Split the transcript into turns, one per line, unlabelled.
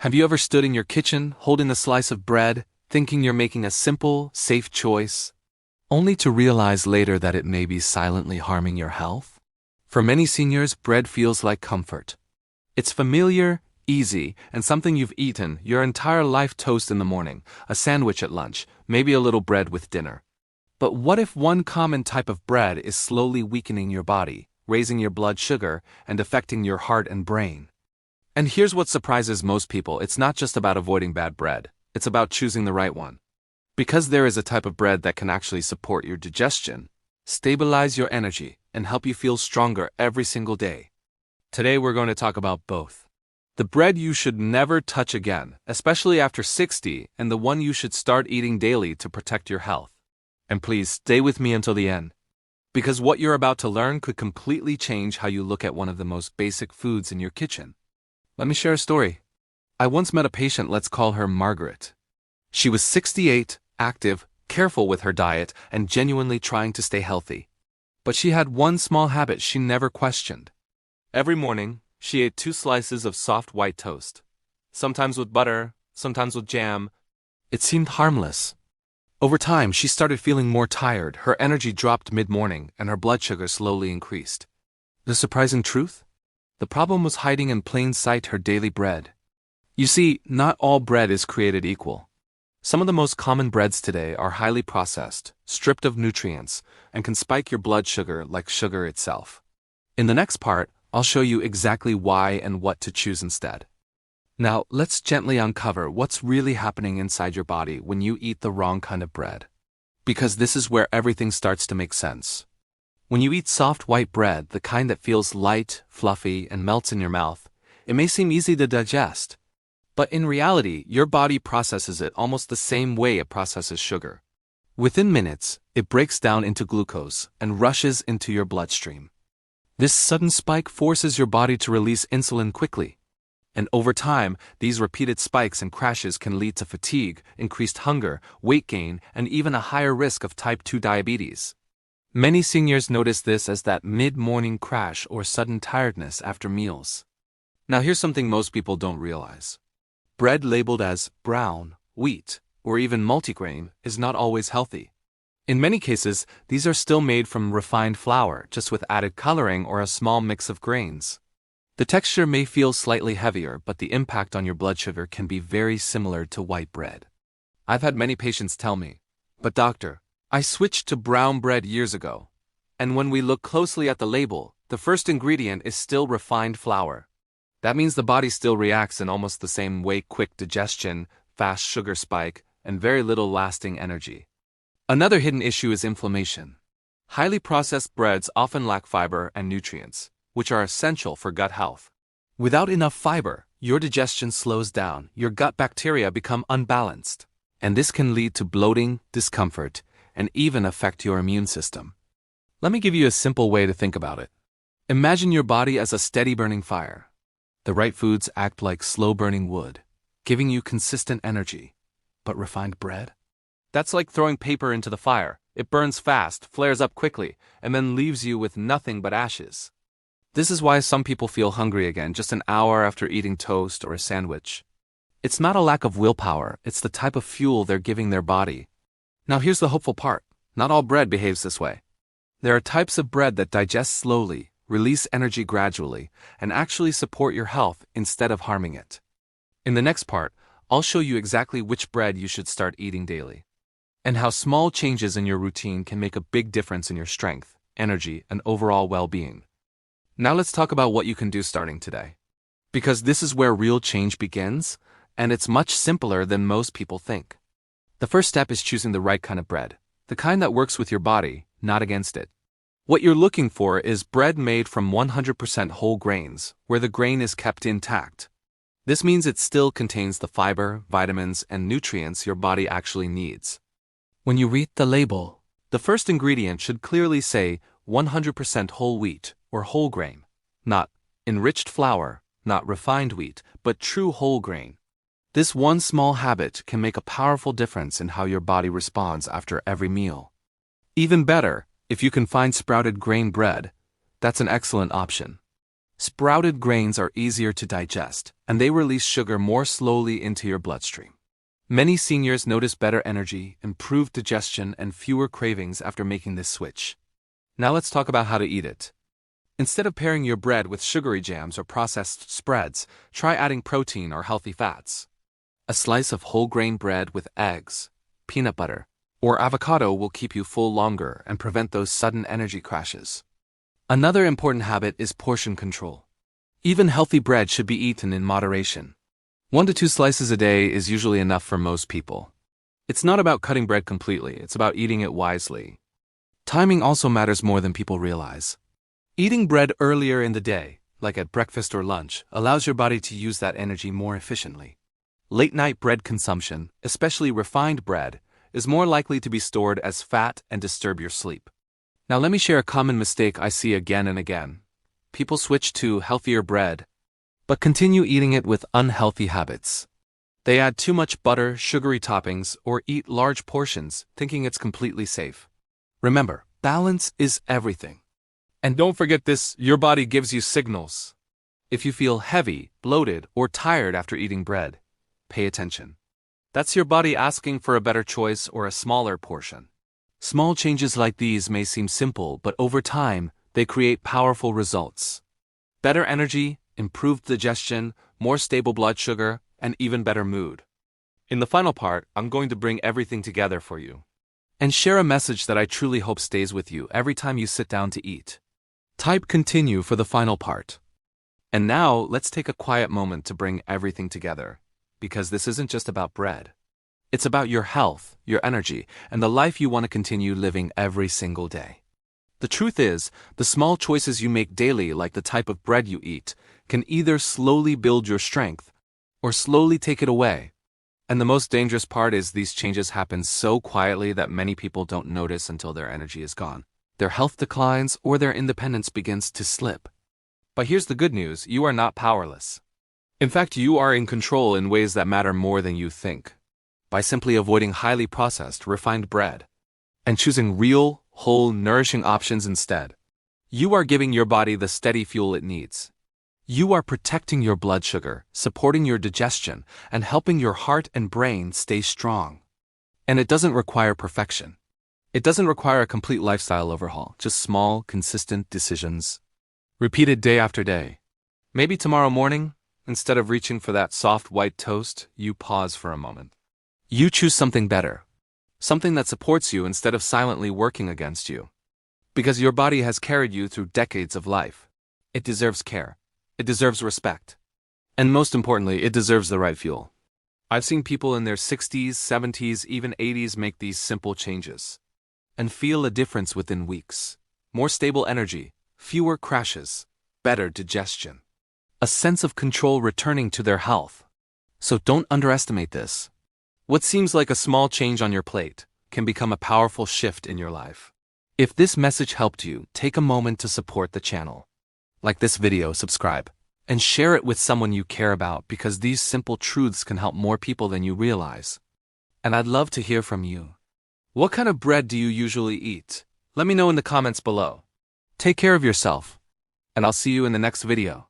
Have you ever stood in your kitchen, holding a slice of bread, thinking you're making a simple, safe choice, only to realize later that it may be silently harming your health? For many seniors, bread feels like comfort. It's familiar, easy, and something you've eaten your entire life: toast in the morning, a sandwich at lunch, maybe a little bread with dinner. But what if one common type of bread is slowly weakening your body, raising your blood sugar, and affecting your heart and brain? And here's what surprises most people: it's not just about avoiding bad bread, it's about choosing the right one. Because there is a type of bread that can actually support your digestion, stabilize your energy, and help you feel stronger every single day. Today we're going to talk about both. The bread you should never touch again, especially after 60, and the one you should start eating daily to protect your health. And please stay with me until the end, because what you're about to learn could completely change how you look at one of the most basic foods in your kitchen. Let me share a story. I once met a patient, let's call her Margaret. She was 68, active, careful with her diet, and genuinely trying to stay healthy. But she had one small habit she never questioned. Every morning, she ate 2 slices of soft white toast, sometimes with butter, sometimes with jam. It seemed harmless. Over time, she started feeling more tired, her energy dropped mid-morning, and her blood sugar slowly increased. The surprising truth? The problem was hiding in plain sight: her daily bread. You see, not all bread is created equal. Some of the most common breads today are highly processed, stripped of nutrients, and can spike your blood sugar like sugar itself. In the next part, I'll show you exactly why and what to choose instead. Now, let's gently uncover what's really happening inside your body when you eat the wrong kind of bread. Because this is where everything starts to make sense. When you eat soft white bread, the kind that feels light, fluffy, and melts in your mouth, it may seem easy to digest. But in reality, your body processes it almost the same way it processes sugar. Within minutes, it breaks down into glucose and rushes into your bloodstream. This sudden spike forces your body to release insulin quickly. And over time, these repeated spikes and crashes can lead to fatigue, increased hunger, weight gain, and even a higher risk of type 2 diabetes. Many seniors notice this as that mid-morning crash or sudden tiredness after meals. Now here's something most people don't realize. Bread labeled as brown, wheat, or even multigrain is not always healthy. In many cases, these are still made from refined flour, just with added coloring or a small mix of grains. The texture may feel slightly heavier, but the impact on your blood sugar can be very similar to white bread. I've had many patients tell me, "But doctor, I switched to brown bread years ago, and when we look closely at the label, the first ingredient is still refined flour." That means the body still reacts in almost the same way: quick digestion, fast sugar spike, and very little lasting energy. Another hidden issue is inflammation. Highly processed breads often lack fiber and nutrients, which are essential for gut health. Without enough fiber, your digestion slows down, your gut bacteria become unbalanced, and this can lead to bloating, discomfort, and even affect your immune system. Let me give you a simple way to think about it. Imagine your body as a steady burning fire. The right foods act like slow burning wood, giving you consistent energy. But refined bread? That's like throwing paper into the fire. It burns fast, flares up quickly, and then leaves you with nothing but ashes. This is why some people feel hungry again just an hour after eating toast or a sandwich. It's not a lack of willpower, it's the type of fuel they're giving their body. Now here's the hopeful part. Not all bread behaves this way. There are types of bread that digest slowly, release energy gradually, and actually support your health instead of harming it. In the next part, I'll show you exactly which bread you should start eating daily, and how small changes in your routine can make a big difference in your strength, energy, and overall well-being. Now let's talk about what you can do starting today. Because this is where real change begins, and it's much simpler than most people think. The first step is choosing the right kind of bread, the kind that works with your body, not against it. What you're looking for is bread made from 100% whole grains, where the grain is kept intact. This means it still contains the fiber, vitamins, and nutrients your body actually needs. When you read the label, the first ingredient should clearly say 100% whole wheat or whole grain, not enriched flour, not refined wheat, but true whole grain. This one small habit can make a powerful difference in how your body responds after every meal. Even better, if you can find sprouted grain bread, that's an excellent option. Sprouted grains are easier to digest, and they release sugar more slowly into your bloodstream. Many seniors notice better energy, improved digestion, and fewer cravings after making this switch. Now let's talk about how to eat it. Instead of pairing your bread with sugary jams or processed spreads, try adding protein or healthy fats. A slice of whole grain bread with eggs, peanut butter, or avocado will keep you full longer and prevent those sudden energy crashes. Another important habit is portion control. Even healthy bread should be eaten in moderation. 1 to 2 slices a day is usually enough for most people. It's not about cutting bread completely, it's about eating it wisely. Timing also matters more than people realize. Eating bread earlier in the day, like at breakfast or lunch, allows your body to use that energy more efficiently. Late-night bread consumption, especially refined bread, is more likely to be stored as fat and disturb your sleep. Now let me share a common mistake I see again and again. People switch to healthier bread, but continue eating it with unhealthy habits. They add too much butter, sugary toppings, or eat large portions, thinking it's completely safe. Remember, balance is everything. And don't forget this, your body gives you signals. If you feel heavy, bloated, or tired after eating bread, pay attention. That's your body asking for a better choice or a smaller portion. Small changes like these may seem simple, but over time, they create powerful results. Better energy, improved digestion, more stable blood sugar, and even better mood. In the final part, I'm going to bring everything together for you and share a message that I truly hope stays with you every time you sit down to eat. Type continue for the final part. And now, let's take a quiet moment to bring everything together, because this isn't just about bread. It's about your health, your energy, and the life you want to continue living every single day. The truth is, the small choices you make daily, like the type of bread you eat, can either slowly build your strength or slowly take it away. And the most dangerous part is these changes happen so quietly that many people don't notice until their energy is gone. Their health declines or their independence begins to slip. But here's the good news, you are not powerless. In fact, you are in control in ways that matter more than you think. By simply avoiding highly processed, refined bread and choosing real, whole, nourishing options instead, you are giving your body the steady fuel it needs. You are protecting your blood sugar, supporting your digestion, and helping your heart and brain stay strong. And it doesn't require perfection. It doesn't require a complete lifestyle overhaul, just small, consistent decisions, repeated day after day. Maybe tomorrow morning, instead of reaching for that soft white toast, you pause for a moment. You choose something better, something that supports you instead of silently working against you. Because your body has carried you through decades of life. It deserves care. It deserves respect. And most importantly, it deserves the right fuel. I've seen people in their 60s, 70s, even 80s make these simple changes and feel a difference within weeks. More stable energy, fewer crashes, better digestion. A sense of control returning to their health. So don't underestimate this. What seems like a small change on your plate can become a powerful shift in your life. If this message helped you, take a moment to support the channel. Like this video, subscribe, and share it with someone you care about, because these simple truths can help more people than you realize. And I'd love to hear from you. What kind of bread do you usually eat? Let me know in the comments below. Take care of yourself, and I'll see you in the next video.